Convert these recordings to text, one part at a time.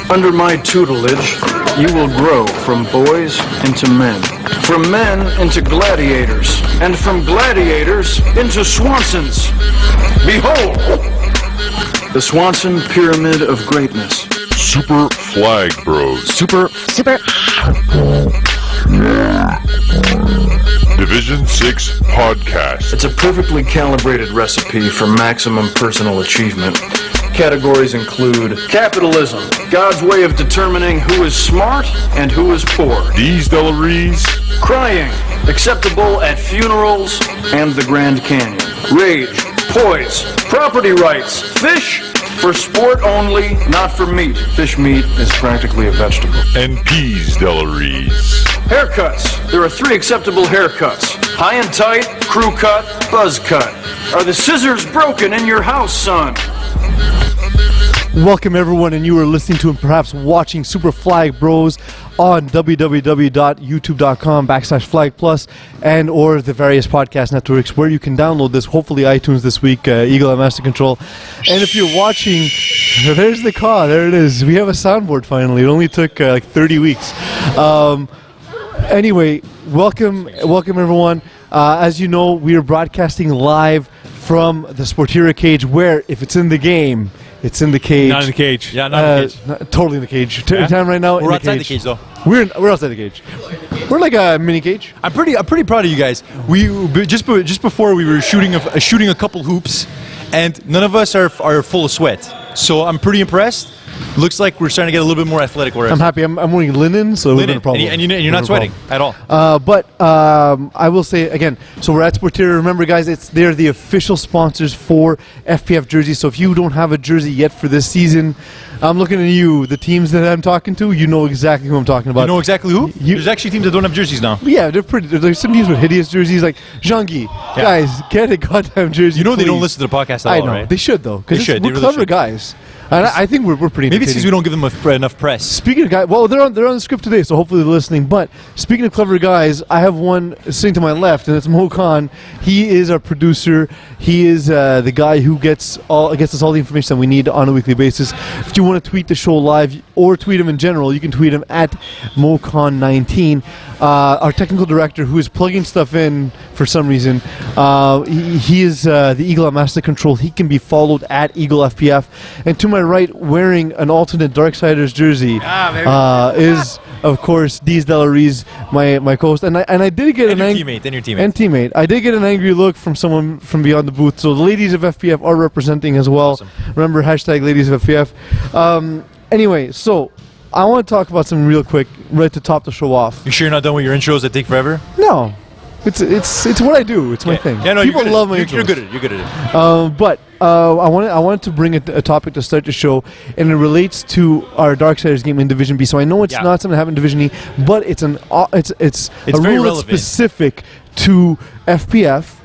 Under my tutelage, you will grow from boys into men, from men into gladiators, and from gladiators into Swansons. Behold, the Swanson Pyramid of Greatness. Super Flag Bros. Super. Division 6 Podcast. It's a perfectly calibrated recipe for maximum personal achievement. Categories include capitalism, God's way of determining who is smart and who is poor. These Delaries. Crying, acceptable at funerals and the Grand Canyon. Rage, poise, property rights, fish, for sport only, not for meat. Fish meat is practically a vegetable. And Peas Delaries. Haircuts. There are 3 acceptable haircuts. High and tight, crew cut, buzz cut. Are the scissors broken in your house, son? Welcome everyone, and you are listening to and perhaps watching Super Flag Bros on www.youtube.com/Flag Plus and or the various podcast networks where you can download this, hopefully iTunes this week, Eagle Eye Master Control. And if you're watching, there's the car, there it is. We have a soundboard finally. It only took like 30 weeks. Anyway, welcome everyone. As you know, we are broadcasting live from the Sportira cage where, if it's in the game, it's in the cage. Not in the cage. Yeah, not in the cage. Totally in the cage. Yeah? Time right now. We're outside the cage, though. We're outside the cage. We're like a mini cage. I'm pretty proud of you guys. We just before we were shooting a couple hoops, and none of us are full of sweat. So I'm pretty impressed. Looks like we're starting to get a little bit more athletic. I'm happy. I'm wearing linen, so linen, no problem. and you're not sweating at all. But I will say again, so we're at Sportira. Remember, guys, they're the official sponsors for FPF jerseys. So if you don't have a jersey yet for this season, I'm looking at you. The teams that I'm talking to, you know exactly who I'm talking about. You know exactly who? There's actually teams that don't have jerseys now. Yeah, there's some teams with hideous jerseys, like Jean-Guy. Yeah. Guys, get a goddamn jersey. You know please. They don't listen to the podcast at I all, know. right? They should, though, because we're really clever should. guys. And I think we're pretty. Maybe it's because we don't give them enough press. Speaking of guys, well, they're on the script today, so hopefully they're listening. But speaking of clever guys, I have one sitting to my left, and it's Mo Khan. He is our producer. He is the guy who gets us all the information that we need on a weekly basis. If you want to tweet the show live or tweet him in general, you can tweet him at MoKhan19. Our technical director, who is plugging stuff in for some reason, he is the Eagle Eye Master Control. He can be followed at Eagle FPF. And to my right, wearing an alternate Darksiders jersey, is of course Deez Delaries, my co-host. And I did get your teammate. I did get an angry look from someone from beyond the booth. So the ladies of FPF are representing as well. Awesome. Remember, #ladies of FPF. Anyway, so I want to talk about something real quick, right to top the show off. You sure you're not done with your intros that take forever? No, it's what I do. It's my thing. Yeah, no, people love my intros. You're good at it. You're good at it. But I wanted to bring a topic to start the show, and it relates to our Darksiders game in Division B. So I know it's not something that happened in Division E, but it's a rule that's specific to FPF.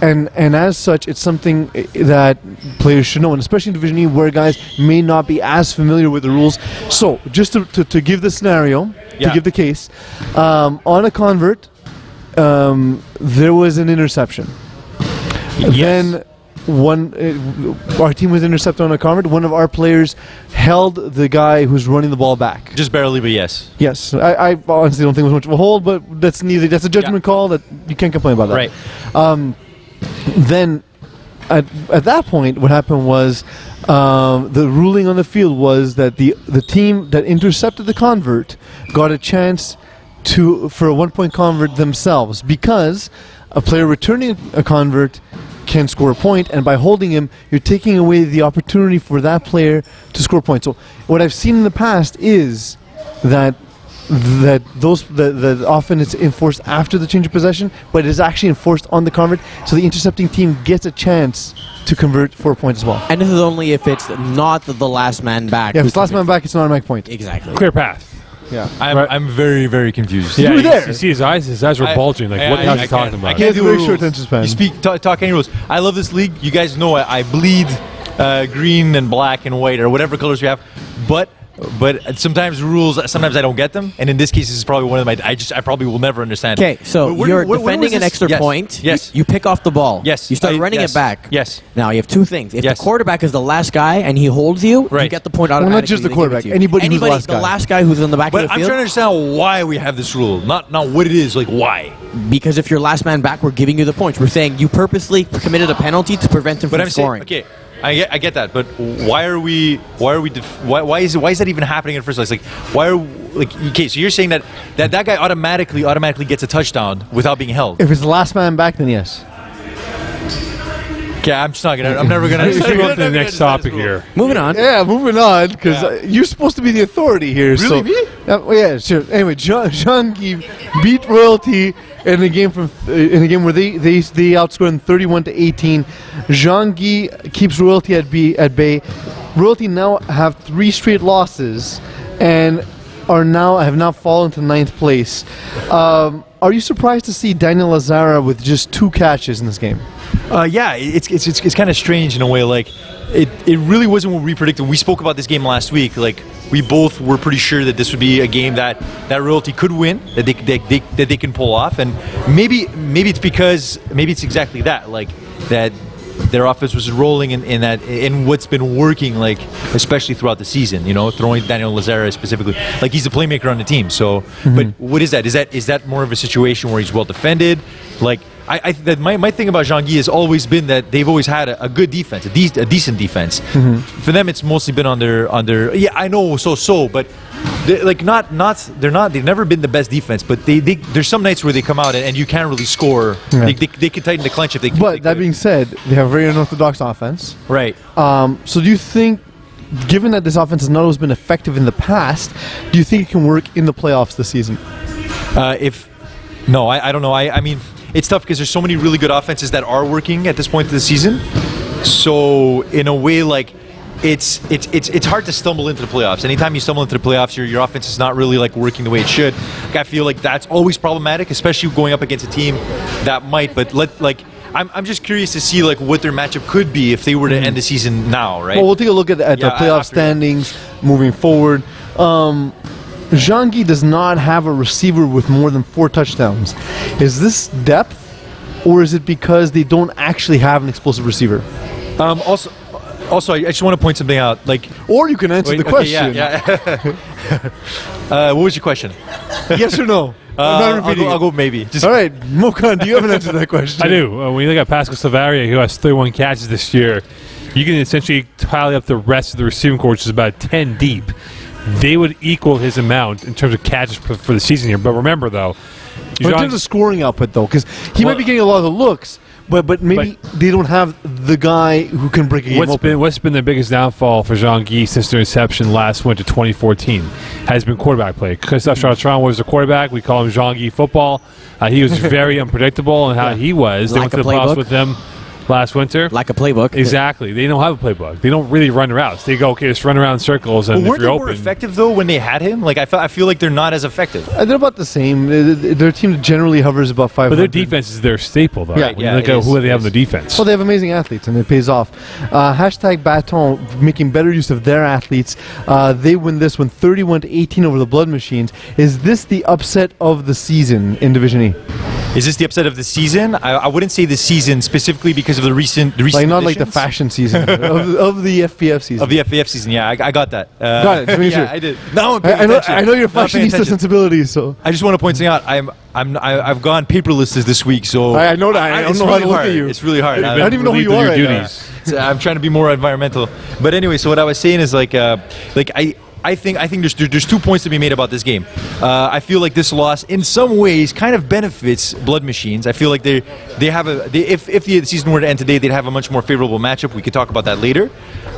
And as such, it's something that players should know, and especially in Division E, where guys may not be as familiar with the rules. So, just to give the scenario, to give the case, on a convert, there was an interception. Yes. Then our team was intercepted on a convert. One of our players held the guy who's running the ball back. Just barely, but yes. Yes, I honestly don't think it was much of a hold, but that's a judgment call that you can't complain about that. Right. Then, at that point, what happened was the ruling on the field was that the team that intercepted the convert got a chance for a 1-point convert themselves, because a player returning a convert can score a point, and by holding him, you're taking away the opportunity for that player to score points. So what I've seen in the past is that often it's enforced after the change of possession, but it is actually enforced on the convert, so the intercepting team gets a chance to convert for a point as well. And this is only if it's not the last man back. Yeah, if it's last man back, it's an automatic point. Exactly. Clear path. Yeah. I'm very, very confused. Yeah, You were there. You see his eyes were bulging. Like, what the hell is he talking about? He has a very short attention span. You speak, talk any rules. I love this league. You guys know I bleed green and black and white or whatever colors we have. But But sometimes sometimes I don't get them, and in this case, this is probably one of them I probably will never understand. Okay, so But you're when defending was an this? extra Yes. point. Yes. You pick off the ball. Yes. You start running yes. it back. Yes. Now you have two things. If Yes. the quarterback is the last guy and he holds you, you Right. get the point Well, automatically. not just the They give it quarterback. to you. Anybody who's the last the guy. last guy who's in the back But of the I'm field. trying to understand why we have this rule, not what it is. Like why? Because if you're last man back, we're giving you the points. We're saying you purposely committed a penalty to prevent him But from I'm saying, scoring. okay, I get that. But why is that even happening in the first place? Like okay, so you're saying that guy automatically gets a touchdown without being held. If it's the last man back, then yes. Okay, I'm never gonna. Let's move on to the next topic here. Moving on. Yeah, moving on, because you're supposed to be the authority here. Really, so, me? Yeah, sure. Anyway, Jean-Guy beat Royalty in a game where they outscored them 31-18. Jean-Guy keeps Royalty at bay. Royalty now have 3 straight losses and have now fallen to 9th place. Are you surprised to see Daniel Lazara with just 2 catches in this game? Yeah, it's kind of strange in a way. Like it really wasn't what we predicted. We spoke about this game last week. Like we both were pretty sure that this would be a game that Royalty could win, that they can pull off, and maybe it's exactly that. Like that their offense was rolling in what's been working, like especially throughout the season. You know, throwing Daniel Lazara specifically, like he's the playmaker on the team. So, but what is that? Is that more of a situation where he's well defended? Like my thing about Jean-Guy has always been that they've always had a good defense, a decent defense. For them, it's mostly been on their. Yeah, I know, but they've never been the best defense. But there's some nights where they come out and you can't really score. Yeah. They can tighten the clench if they. But that being said, they have a very unorthodox offense. Right. So do you think, given that this offense has not always been effective in the past, do you think it can work in the playoffs this season? I don't know. I mean, it's tough because there's so many really good offenses that are working at this point of the season. So in a way, like it's hard to stumble into the playoffs. Anytime you stumble into the playoffs, your offense is not really like working the way it should. Like, I feel like that's always problematic, especially going up against a team that might. But I'm just curious to see like what their matchup could be if they were to end the season now, right? Well, we'll take a look at the playoff standings moving forward. Jean-Guy does not have a receiver with more than 4 touchdowns. Is this depth, or is it because they don't actually have an explosive receiver? Also, I just want to point something out. Like, Or you can answer the question. What was your question? Yes or no? I'm not repeating I'll it. go maybe. Just All right, Mokan, do you have an answer to that question? I do. When you look at Pascal Savaria, who has 31 catches this year, you can essentially tally up the rest of the receiving corps, which is about 10 deep. They would equal his amount in terms of catches for the season here. But remember, though, In terms of scoring output, though, because he might be getting a lot of the looks, but maybe they don't have the guy who can break a game open. What's been the biggest downfall for Jean-Guy since their inception last winter, 2014, has been quarterback play. Christophe Chartrand was the quarterback. We call him Jean-Guy football. He was very unpredictable in how he was. They Like went to a the playoffs playbook? with them last winter. Like a playbook. Exactly. They don't have a playbook. They don't really run routes. They go, okay, just run around in circles, and But if weren't you're they more open... effective though when they had him? Like I feel like they're not as effective. They're about the same. Their team generally hovers about 500. But their defense is their staple, though. Yeah, When you look at who they have on the defense. Well, they have amazing athletes, and it pays off. Hashtag Baton making better use of their athletes. They win this one 31-18 over the Blood Machines. Is this the upset of the season in Division E? Is this the upset of the season? I wouldn't say the season specifically because of the recent Like not like the additions. fashion season of the FPF season. Of the FAF season. Yeah, I got that. Got it, to be sure. Yeah, I did. Now I'm paying attention. I know your Now I'm paying fashionista attention. sensibilities, so I just want to point something out. I've gone paperless this week, so I know that. I don't it's know how really to look hard. at you. It's really hard. I don't even know who you are right now. I'm trying to be more environmental. But anyway, so what I was saying is I think there's 2 points to be made about this game. I feel like this loss, in some ways, kind of benefits Blood Machines. I feel like they have if the season were to end today, they'd have a much more favorable matchup. We could talk about that later,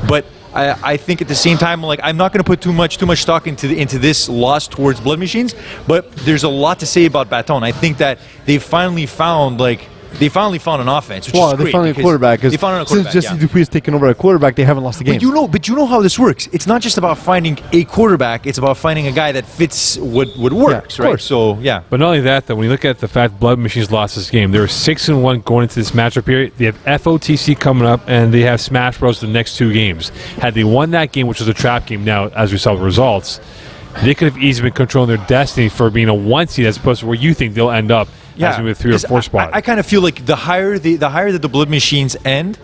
but I think at the same time, like I'm not going to put too much stock into this loss towards Blood Machines. But there's a lot to say about Baton. I think that they finally found like they finally found an offense, which Well, is great. they found a because quarterback. 'Cause They found a quarterback. Since Jesse yeah. Dupuis has taken over at quarterback, they haven't lost the game. But you know how this works. It's not just about finding a quarterback. It's about finding a guy that fits what works, of right? course. So yeah. But not only that, though, when you look at the fact Blood Machines lost this game, they were 6-1 going into this matchup period. They have FOTC coming up, and they have Smash Bros. The next 2 games. Had they won that game, which was a trap game now, as we saw the results, they could have easily been controlling their destiny for being a 1 seed as opposed to where you think they'll end up as maybe a 3 or 4 spot. I kind of feel like the higher that the Blood Machines end,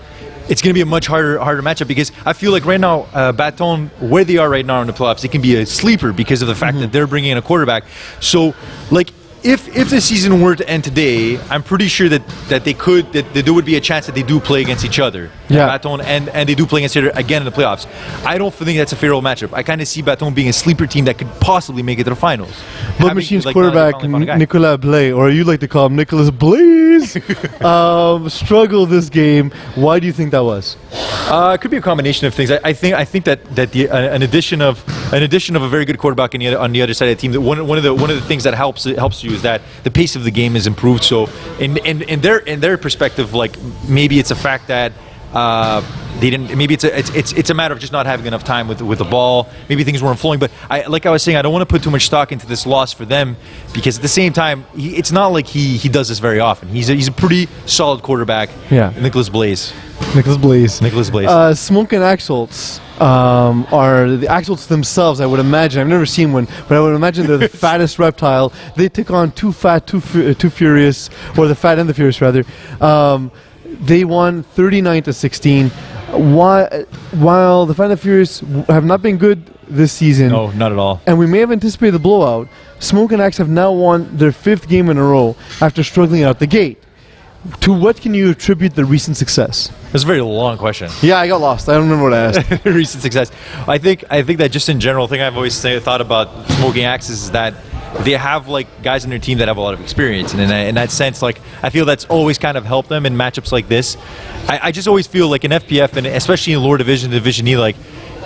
it's going to be a much harder matchup because I feel like right now, Baton, where they are right now in the playoffs, it can be a sleeper because of the fact that they're bringing in a quarterback. So, like, if the season were to end today, I'm pretty sure that there would be a chance that they do play against each other. Yeah. Baton and they do play against each other again in the playoffs. I don't think that's a fair matchup. I kind of see Baton being a sleeper team that could possibly make it to the finals. Blood Having, Machines like, now they quarterback finally found a guy. Nicolas Blais, or you like to call him Nicholas Blaze, struggled this game. Why do you think that was? It could be a combination of things. I think that an addition of a very good quarterback on the other side of the team. That one of the things that helps you is that the pace of the game is improved. So in their perspective, like maybe it's a fact that they didn't. Maybe it's a matter of just not having enough time with the ball. Maybe things weren't flowing. But like I was saying, I don't want to put too much stock into this loss for them because at the same time, it's not like he does this very often. He's a pretty solid quarterback. Yeah. Nicolas Blaze. Nicholas Blaze. Nicholas Blaze. Smoke and Axolts are the Axolts themselves, I would imagine. I've never seen one, but I would imagine they're the fattest reptile. They take on Too Fat, Too Furious, or the Fat and the Furious, rather. They won 39-16. While the Fat and the Furious have not been good this season, No, not at all. and we may have anticipated the blowout, Smoke and Axe have now won their 5th game in a row after struggling out the gate. To what can you attribute the recent success? That's a very long question. Yeah, I got lost. I don't remember what I asked. Recent success. I think that just in general, the thing I've always thought about Smoking Axes is that they have like guys in their team that have a lot of experience, and in that sense, like I feel that's always kind of helped them in matchups like this. I just always feel like in FPF and especially in lower division, Division E, like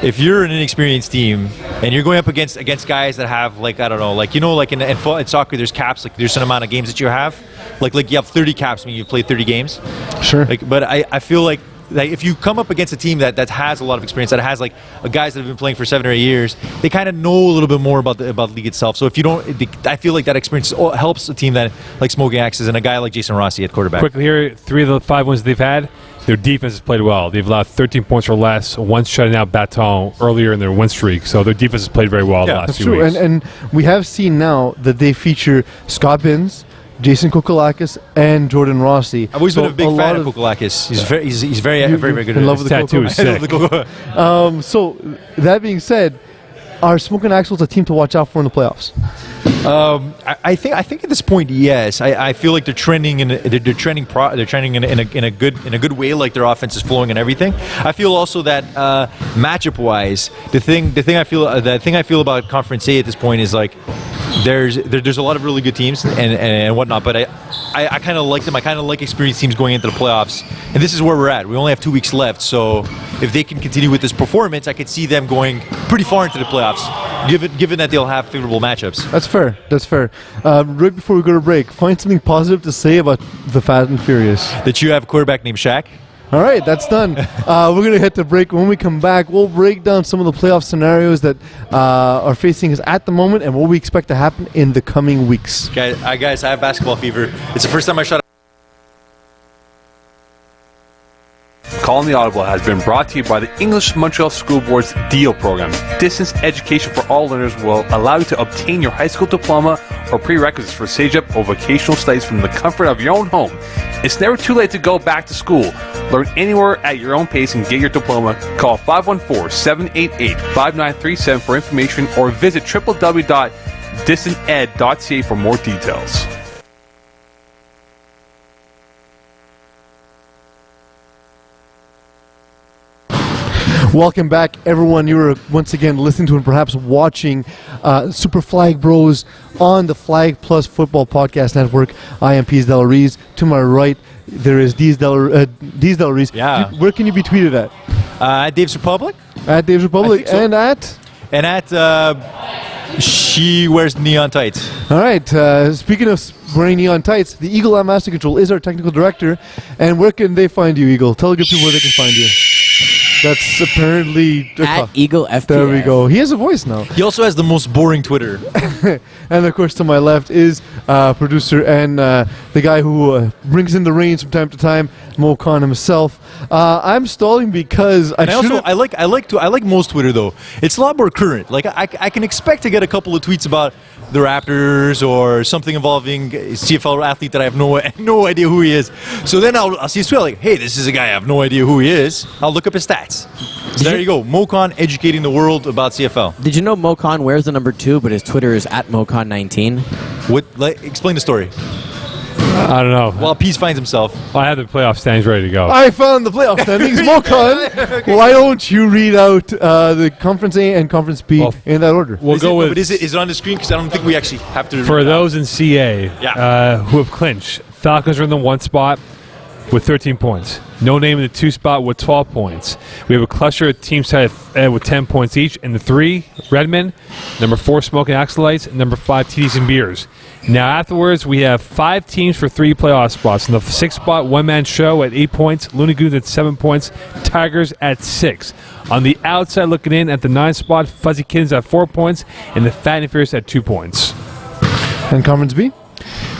if you're an inexperienced team and you're going up against guys that have like I don't know, like you know, like in soccer, there's caps, like there's an amount of games that you have, like you have 30 caps, I mean you've played 30 games. Sure. Like, but I feel like if you come up against a team that has a lot of experience, that has like guys that have been playing for 7 or 8 years, they kind of know a little bit more about the league itself. So if you don't, I feel like that experience helps a team that like Smoking Axes and a guy like Jason Rossi at quarterback. Quickly here, 3 of the 5 wins they've had, their defense has played well. They've allowed 13 points or less, once shutting out Baton earlier in their win streak. So their defense has played very well the last That's few true. weeks. And we have seen now that they feature Scott Binns, Jason Kokolakis, and Jordan Rossi. I've always been a big lot fan of Kokolakis. He's very very good in at love it. with the tattoo is I love sick. the Coco. So, that being said, are Smoking Axles a team to watch out for in the playoffs? I think at this point, yes. I feel like they're trending in a good way. Like their offense is flowing and everything. I feel also that matchup wise, the thing I feel about Conference A at this point is like there's a lot of really good teams and whatnot. But I kind of like them. I kind of like experienced teams going into the playoffs. And this is where we're at. We only have 2 weeks left. So if they can continue with this performance, I could see them going pretty far into the playoffs. Given that they'll have favorable matchups. That's fair. That's fair. Right before we go to break, find something positive to say about the Fat and Furious. That you have a quarterback named Shaq. All right, that's done. We're going to hit the break. When we come back, we'll break down some of the playoff scenarios that are facing us at the moment and what we expect to happen in the coming weeks. Guys, I have basketball fever. It's the first time I shot. Calling the Audible has been brought to you by the English Montreal School Board's DEAL program. Distance education for all learners will allow you to obtain your high school diploma or prerequisites for CEGEP or vocational studies from the comfort of your own home. It's never too late to go back to school. Learn anywhere at your own pace and get your diploma. Call 514-788-5937 for information or visit www.distanted.ca for more details. Welcome back, everyone. You are once again listening to and perhaps watching Super Flag Bros on the Flag Plus Football Podcast Network. I am Pease Delariz. To my right, there is Deez Delariz. Yeah. Where can you be tweeted at? At Dave's Republic At Dave's Republic I think so. and at... and at She wears neon tights. All right. Speaking of wearing neon tights, the Eagle at Master Control is our technical director. And where can they find you, Eagle? Tell the good people where they can find you. That's apparently At Eagle FPF. There we go. He has a voice now. He also has the most boring Twitter. And of course, to my left is producer and the guy who brings in the reins from time to time, Mo Khan himself. I'm stalling because I like most Twitter though. It's a lot more current. Like I can expect to get a couple of tweets about the Raptors or something involving a CFL athlete that I have no idea who he is. So then I'll see a tweet like, hey, this is a guy I have no idea who he is. I'll look up his stats. So there you go. Mo Khan educating the world about CFL. Did you know Mo Khan wears the number 2, but his Twitter is at MoKhan19? Explain the story. I don't know. While Peace finds himself. I have the playoff standings ready to go. I found the playoff standings. Mo Khan, why don't you read out the Conference A and Conference B in that order? We'll go with. But is it on the screen? Because I don't think we actually have to. For those in CA who have clinched, Falcons are in the 1 spot with 13 points. No Name in the 2 spot with 12 points. We have a cluster of teams tied with 10 points each. In the 3, Redmond. Number 4, Smoking Axelites. And number 5, TDs and Beers. Now afterwards, we have 5 teams for 3 playoff spots. In the 6th spot, One Man Show at 8 points. Looney Goons at 7 points. Tigers at 6. On the outside looking in at the 9th spot, Fuzzy Kittens at 4 points. And the Fat and Fierce at 2 points. And Conference B?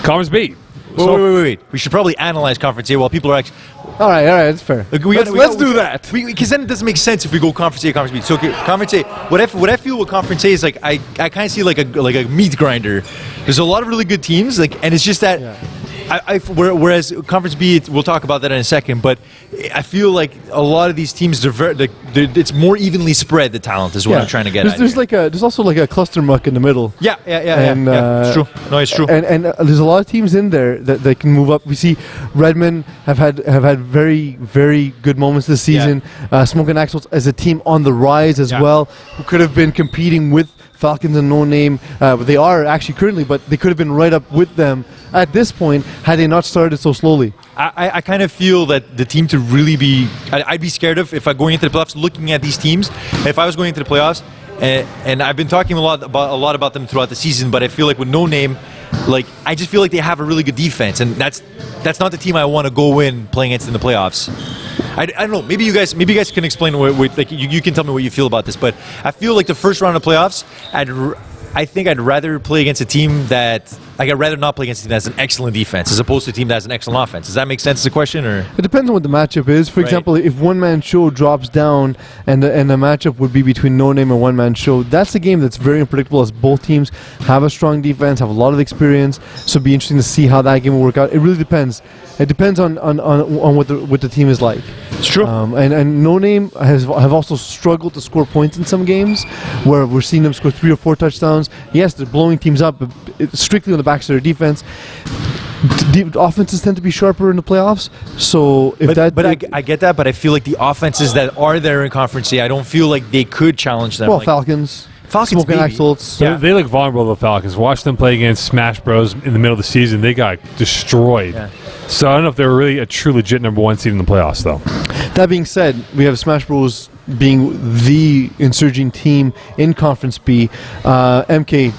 Conference B. Wait. We should probably analyze Conference A while people are actually. All right, that's fair. Let's do that. Because then it doesn't make sense if we go Conference A, Conference B. So Conference A, what I feel with Conference A is like I kind of see like a meat grinder. There's a lot of really good teams, and it's just that. Yeah. Whereas Conference B, we'll talk about that in a second, but I feel like a lot of these teams, it's more evenly spread. The talent is what I'm trying to get at. There's also like a cluster muck in the middle. Yeah. It's true. No, it's true. And there's a lot of teams in there that can move up. We see Redmond have had very, very good moments this season. Smoking Axles as a team on the rise as well, who could have been competing with Falcons and No Name. They are actually currently, but they could have been right up with them at this point had they not started so slowly. I kind of feel that the team to really be, I'd be scared of if I'm going into the playoffs, looking at these teams. If I was going into the playoffs, and I've been talking a lot about them throughout the season, but I feel like with No Name, like I just feel like they have a really good defense, and that's not the team I want to go in playing against in the playoffs. I don't know. Maybe you guys can explain like you can tell me what you feel about this, but I feel like the first round of playoffs, I think I'd rather play against a team that I'd rather not play against a team that has an excellent defense as opposed to a team that has an excellent offense. Does that make sense as a question, or? It depends on what the matchup is. For example, if One Man Show drops down and the matchup would be between No Name and One Man Show, that's a game that's very unpredictable as both teams have a strong defense, have a lot of experience. So it'd be interesting to see how that game will work out. It really depends. It depends on what the team is like. It's true. And No Name have also struggled to score points in some games where we're seeing them score 3 or 4 touchdowns. Yes, they're blowing teams up, but it's strictly on the backs of their defense. Offenses tend to be sharper in the playoffs. So I get that, but I feel like the offenses that are there in Conference A, I don't feel like they could challenge them. Well, Falcons. Smoking Axles. They look vulnerable, the Falcons. Watch them play against Smash Bros. In the middle of the season. They got destroyed. Yeah. So I don't know if they're really a true legit number 1 seed in the playoffs, though. That being said, we have Smash Bros. Being the insurging team in Conference B. MK,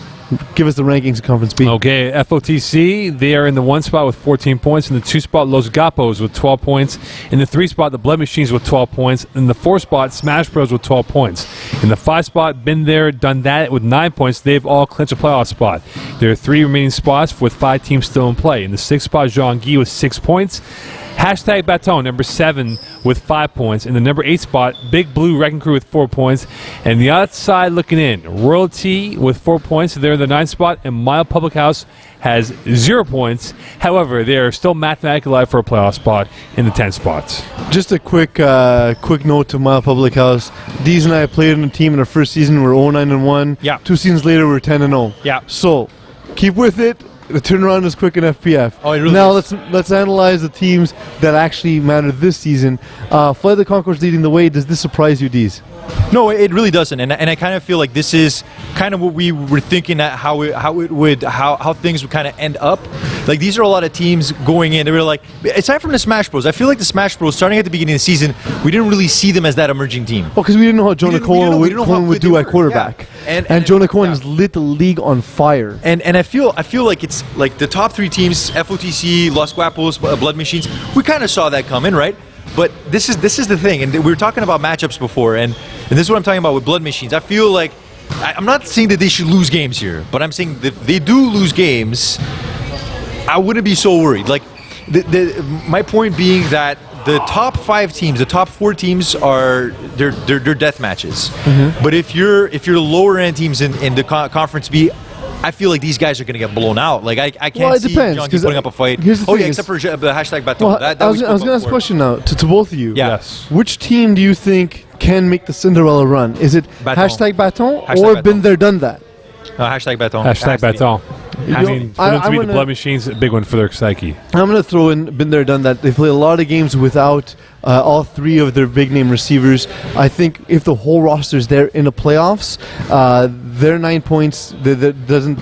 give us the rankings of Conference B. Okay, FOTC, they are in the 1 spot with 14 points. In the 2 spot, Los Gapos with 12 points. In the 3 spot, the Blood Machines with 12 points. In the 4 spot, Smash Bros with 12 points. In the 5 spot, Been There, Done That with 9 points. They've all clinched a playoff spot. There are 3 remaining spots with 5 teams still in play. In the 6th spot, Jean Guy with 6 points. Hashtag Baton, number 7 with 5 points. In the number 8 spot, Big Blue Wrecking Crew with 4 points. And the outside looking in, Royalty with 4 points. They're in the 9th spot. And Mile Public House has 0 points. However, they are still mathematically alive for a playoff spot in the 10 spots. Just a quick note to Mile Public House. Deez and I played in a team in our first season. We're 0-9-1. Yeah. 2 seasons later, we're 10-0. Yeah. So, keep with it. The turnaround is quick in FPF. Oh, it really now is. let's analyze the teams that actually matter this season. Flight of the Conchords leading the way. Does this surprise you, Deez? No, it really doesn't, and I kind of feel like this is kind of what we were thinking that how things would kind of end up. Like these are a lot of teams going in. They were like, aside from the Smash Bros, I feel like the Smash Bros starting at the beginning of the season, we didn't really see them as that emerging team. Well, because we didn't know how Jonah didn't- we Cohen didn't know how would good do they at were. quarterback. Yeah. And Jonah Cohen yeah. has lit the league on fire. And I feel like it's like the top 3 teams, FOTC, Los Guapos, Blood Machines. We kind of saw that coming, right? But this is the thing, and we were talking about matchups before, and this is what I'm talking about with Blood Machines. I feel like I'm not saying that they should lose games here, but I'm saying that if they do lose games, I wouldn't be so worried. Like my point being that the top 5 teams, the top 4 teams are they're death matches. But if you're lower end teams in the conference B, I feel like these guys are going to get blown out. Like I can't Well, it see depends, John 'cause putting up a fight. here's the Oh thing yeah, is- except for the hashtag Baton. Well, that I we was spoke going to about ask a before. question now to both of you. Yeah. Yes. Which team do you think can make the Cinderella run? Is it Baton. hashtag Baton Hashtag or Baton. been there, done that? Hashtag Baton. Hashtag Has to be. Baton. I know, mean, for them to I'm be the gonna- Blood Machines, a big one for their psyche. I'm going to throw in been there, done that. They play a lot of games without all 3 of their big name receivers. I think if the whole roster's there in the playoffs, their 9 points doesn't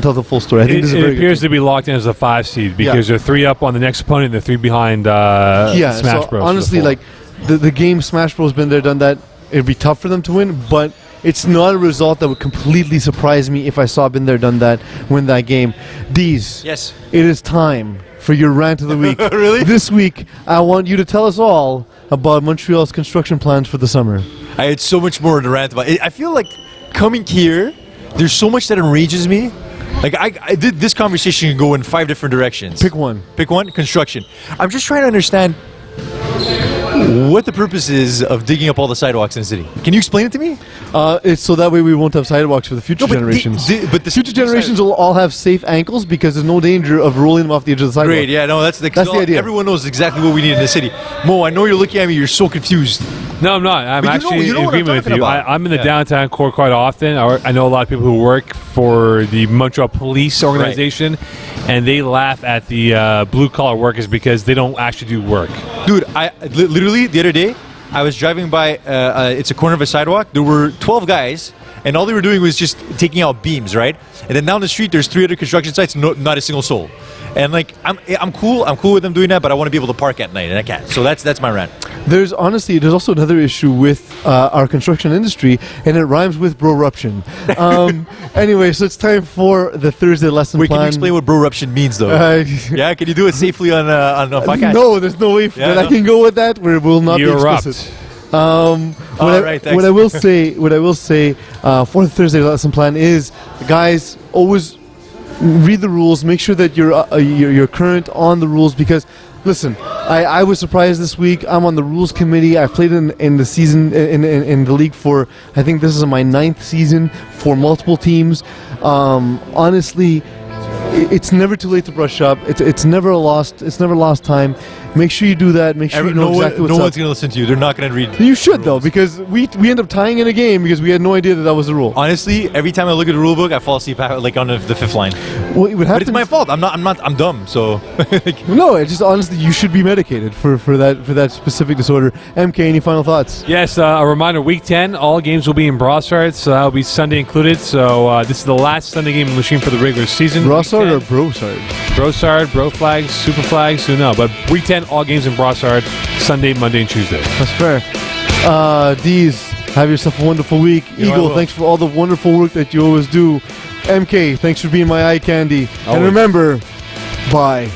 tell the full story. I think this is a It very appears good to be locked in as a 5 seed because they're 3 up on the next opponent and they're 3 behind yeah. Smash So Bros. honestly, like the game Smash Bros been there, done that. It'd be tough for them to win, but it's not a result that would completely surprise me if I saw been there, done that, win that game. Deez, Yes. it is time for your rant of the week. Really? This week, I want you to tell us all about Montreal's construction plans for the summer. I had so much more to rant about. I feel like coming here, there's so much that enrages me. Like I did this conversation can go in 5 different directions. Pick one. Pick one. Construction. I'm just trying to understand what the purpose is of digging up all the sidewalks in the city. Can you explain it to me? It's so that way we won't have sidewalks for the future generations. but the future generations will all have safe ankles because there's no danger of rolling them off the edge of the sidewalk. Great. Yeah. No. That's the idea. Everyone knows exactly what we need in the city. Mo, I know you're looking at me. You're so confused. No, I'm not. I'm But actually you know in what I'm agreement with talking you. about. I'm in the Yeah. downtown core quite often. I know a lot of people who work for the Montreal Police Organization, and they laugh at the blue-collar workers because they don't actually do work. Dude, I literally the other day, I was driving by. It's a corner of a sidewalk. There were 12 guys, and all they were doing was just taking out beams, right? And then down the street, there's 3 other construction sites, not a single soul. And like, I'm cool with them doing that, but I want to be able to park at night, and I can't. So that's my rant. There's also another issue with our construction industry, and it rhymes with bro-ruption. Anyway, so it's time for the Thursday lesson Wait, plan. can you explain what bro-ruption means, though? Yeah, can you do it safely on a podcast? No, there's no way Yeah, that I no. can go with that where it will not You be erupt. explicit. right, thanks. What I will say for the Thursday lesson plan is, guys, always read the rules. Make sure that you're current on the rules because, listen, I was surprised this week. I'm on the rules committee. I played in the season in the league for, I think this is my 9th season for multiple teams. Honestly, it's never too late to brush up. It's never lost time. Make sure you do that. Make sure you know exactly what's no up. one's going to listen to you. They're not going to read. You should though, because we end up tying in a game because we had no idea that was the rule. Honestly, every time I look at the rule book, I fall asleep like on the 5th line. What would But happen? it's my fault. I'm dumb. So No, it's just honestly, you should be medicated for that specific disorder. MK, any final thoughts? Yes, a reminder, Week 10, all games will be in Brossard, so that will be Sunday included. So this is the last Sunday game in the machine for the regular season. Brossard or Week 10, Brosard? Brossard, Bro Flags, Super Flags, who knows? But Week 10, all games in Brossard, Sunday, Monday, and Tuesday. That's fair. Deez, have yourself a wonderful week. I Eagle, will. thanks for all the wonderful work that you always do. MK, thanks for being my eye candy. And Always. remember, bye.